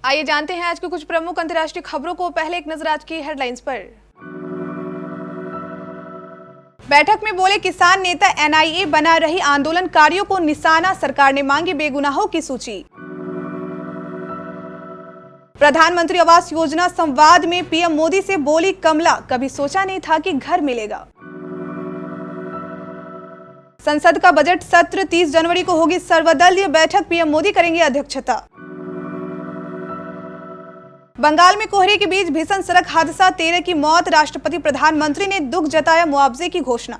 आइए जानते हैं आज की कुछ प्रमुख अंतर्राष्ट्रीय खबरों को। पहले एक नजर आज की हेडलाइंस पर। बैठक में बोले किसान नेता, एनआईए बना रही आंदोलनकारियों को निशाना, सरकार ने मांगी बेगुनाहों की सूची। प्रधानमंत्री आवास योजना संवाद में पीएम मोदी से बोली कमला, कभी सोचा नहीं था कि घर मिलेगा। संसद का बजट सत्र 30 जनवरी को होगी सर्वदलीय बैठक, पीएम मोदी करेंगे अध्यक्षता। बंगाल में कोहरे के बीच भीषण सड़क हादसा, 13 की मौत, राष्ट्रपति प्रधानमंत्री ने दुख जताया, मुआवजे की घोषणा।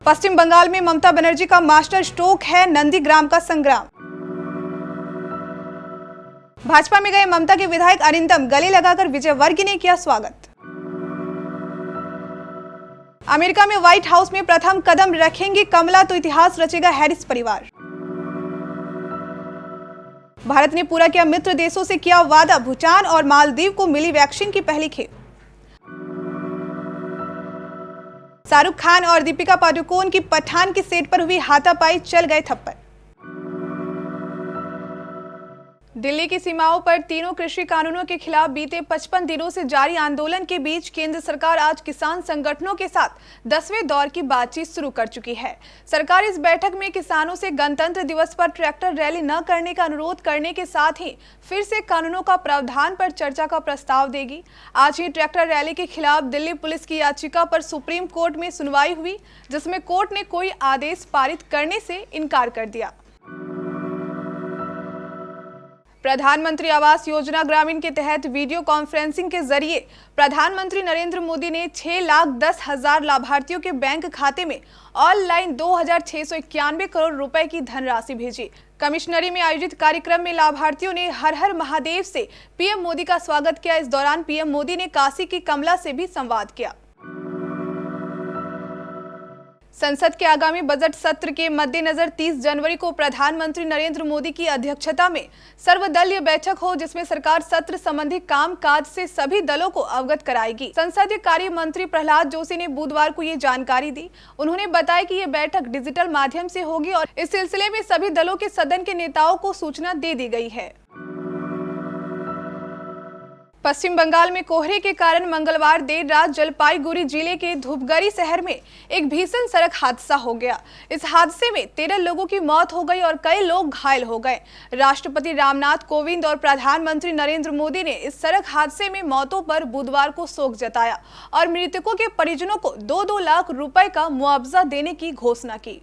पश्चिम बंगाल में ममता बनर्जी का मास्टर स्ट्रोक है, नंदीग्राम का संग्राम। भाजपा में गए ममता के विधायक अरिंदम, गले लगाकर विजय वर्गीय ने किया स्वागत। अमेरिका में व्हाइट हाउस में प्रथम कदम रखेंगी कमला, तो इतिहास रचेगा हैरिस परिवार। भारत ने पूरा किया मित्र देशों से किया वादा, भूटान और मालदीव को मिली वैक्सीन की पहली खेप। शाहरुख खान और दीपिका पादुकोण की पठान के सेट पर हुई हाथापाई, चल गए थप्पड़। दिल्ली की सीमाओं पर तीनों कृषि कानूनों के खिलाफ बीते 55 दिनों से जारी आंदोलन के बीच केंद्र सरकार आज किसान संगठनों के साथ 10वें दौर की बातचीत शुरू कर चुकी है। सरकार इस बैठक में किसानों से गणतंत्र दिवस पर ट्रैक्टर रैली न करने का अनुरोध करने के साथ ही फिर से कानूनों का प्रावधान पर चर्चा का प्रस्ताव देगी। आज ही ट्रैक्टर रैली के खिलाफ दिल्ली पुलिस की याचिका पर सुप्रीम कोर्ट में सुनवाई हुई, जिसमें कोर्ट ने कोई आदेश पारित करने से इनकार कर दिया। प्रधानमंत्री आवास योजना ग्रामीण के तहत वीडियो कॉन्फ्रेंसिंग के जरिए प्रधानमंत्री नरेंद्र मोदी ने 6,10,000 लाभार्थियों के बैंक खाते में ऑनलाइन 2,691 करोड़ रुपए की धनराशि भेजी। कमिश्नरी में आयोजित कार्यक्रम में लाभार्थियों ने हर हर महादेव से पीएम मोदी का स्वागत किया। इस दौरान पीएम मोदी ने काशी की कमला से भी संवाद किया। संसद के आगामी बजट सत्र के मद्देनजर 30 जनवरी को प्रधानमंत्री नरेंद्र मोदी की अध्यक्षता में सर्वदलीय बैठक हो, जिसमें सरकार सत्र संबंधी कामकाज से सभी दलों को अवगत कराएगी। संसदीय कार्य मंत्री प्रहलाद जोशी ने बुधवार को ये जानकारी दी। उन्होंने बताया कि ये बैठक डिजिटल माध्यम से होगी और इस सिलसिले में सभी दलों के सदन के नेताओं को सूचना दे दी गई है। पश्चिम बंगाल में कोहरे के कारण मंगलवार देर रात जलपाईगुड़ी जिले के धूपगढ़ी शहर में एक भीषण सड़क हादसा हो गया। इस हादसे में 13 लोगों की मौत हो गई और कई लोग घायल हो गए। राष्ट्रपति रामनाथ कोविंद और प्रधानमंत्री नरेंद्र मोदी ने इस सड़क हादसे में मौतों पर बुधवार को शोक जताया और मृतकों के परिजनों को 2-2 लाख रुपए का मुआवजा देने की घोषणा की।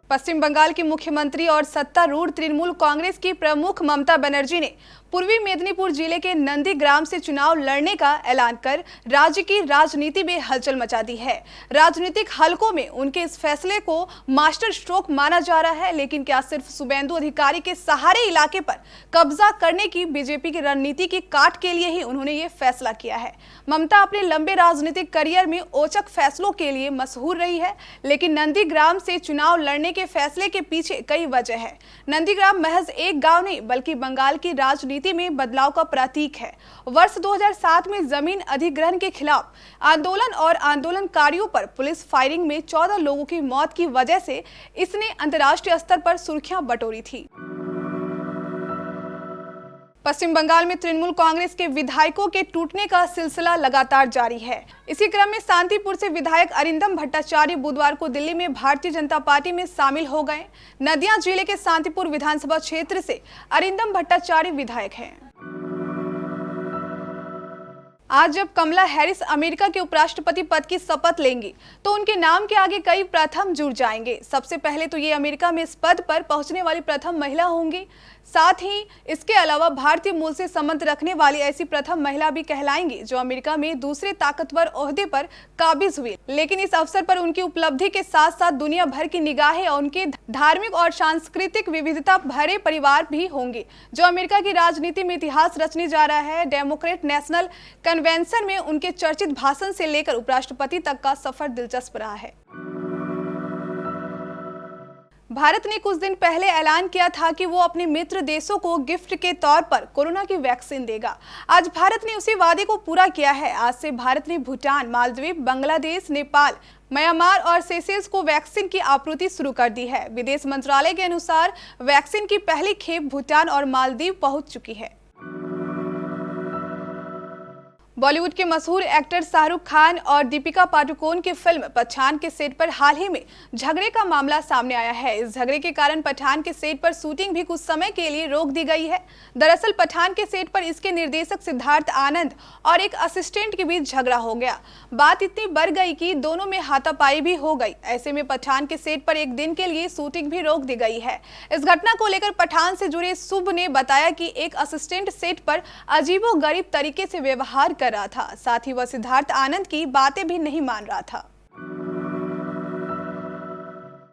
पश्चिम बंगाल की मुख्यमंत्री और सत्तारूढ़ तृणमूल कांग्रेस की प्रमुख ममता बनर्जी ने पूर्वी मेदिनीपुर जिले के नंदीग्राम से चुनाव लड़ने का ऐलान कर राज्य की राजनीति में हलचल मचा दी है। राजनीतिक हलकों में उनके इस फैसले को मास्टर स्ट्रोक माना जा रहा है, लेकिन क्या सिर्फ शुभेंदु अधिकारी के सहारे इलाके पर कब्जा करने की बीजेपी की रणनीति की काट के लिए ही उन्होंने ये फैसला किया है। ममता अपने लंबे राजनीतिक करियर में औचक फैसलों के लिए मशहूर रही है, लेकिन नंदीग्राम से चुनाव लड़ने के फैसले के पीछे कई वजह है। नंदीग्राम महज एक गांव नहीं बल्कि बंगाल की राजनीति में बदलाव का प्रतीक है। वर्ष 2007 में जमीन अधिग्रहण के खिलाफ आंदोलन और आंदोलनकारियों पर पुलिस फायरिंग में 14 लोगों की मौत की वजह से इसने अंतर्राष्ट्रीय स्तर पर सुर्खियां बटोरी थी। पश्चिम बंगाल में तृणमूल कांग्रेस के विधायकों के टूटने का सिलसिला लगातार जारी है। इसी क्रम में शांतिपुर से विधायक अरिंदम भट्टाचार्य बुधवार को दिल्ली में भारतीय जनता पार्टी में शामिल हो गए। नदिया जिले के शांतिपुर विधानसभा क्षेत्र से अरिंदम भट्टाचार्य विधायक हैं। आज जब कमला हैरिस अमेरिका के उपराष्ट्रपति पद की शपथ लेंगी तो उनके नाम के आगे कई प्रथम जुड़ जाएंगे। सबसे पहले तो ये अमेरिका में इस पद पर पहुंचने वाली प्रथम महिला होंगी। साथ ही इसके अलावा भारतीय मूल से संबंध रखने वाली ऐसी प्रथम महिला भी कहलाएंगी जो अमेरिका में दूसरे ताकतवर ओहदे पर काबिज हुई। लेकिन इस अवसर पर उनकी उपलब्धि के साथ साथ दुनिया भर की निगाहें और उनके धार्मिक और सांस्कृतिक विविधता भरे परिवार भी होंगे, जो अमेरिका की राजनीति में इतिहास रचने जा रहा है। डेमोक्रेट नेशनल कन्वेंशन में उनके चर्चित भाषण से लेकर उपराष्ट्रपति तक का सफर दिलचस्प रहा है। भारत ने कुछ दिन पहले ऐलान किया था कि वो अपने मित्र देशों को गिफ्ट के तौर पर कोरोना की वैक्सीन देगा। आज भारत ने उसी वादे को पूरा किया है। आज से भारत ने भूटान, मालदीव, बांग्लादेश, नेपाल, म्यांमार और सेशेल्स को वैक्सीन की आपूर्ति शुरू कर दी है। विदेश मंत्रालय के अनुसार वैक्सीन की पहली खेप भूटान और मालदीव पहुंच चुकी है। बॉलीवुड के मशहूर एक्टर शाहरुख खान और दीपिका पादुकोण की फिल्म पठान के सेट पर हाल ही में झगड़े का मामला सामने आया है। इस झगड़े के कारण पठान के सेट पर शूटिंग भी कुछ समय के लिए रोक दी गई है। दरअसल पठान के सेट पर इसके निर्देशक सिद्धार्थ आनंद और एक असिस्टेंट के बीच झगड़ा हो गया। बात इतनी बढ़ गई कि दोनों में हाथापाई भी हो गई। ऐसे में पठान के सेट पर एक दिन के लिए शूटिंग भी रोक दी गई है। इस घटना को लेकर पठान से जुड़े शुभ ने बताया कि एक असिस्टेंट सेट पर अजीबोगरीब तरीके से व्यवहार कर रहा था। साथ ही वह सिद्धार्थ आनंद की बातें भी नहीं मान रहा था।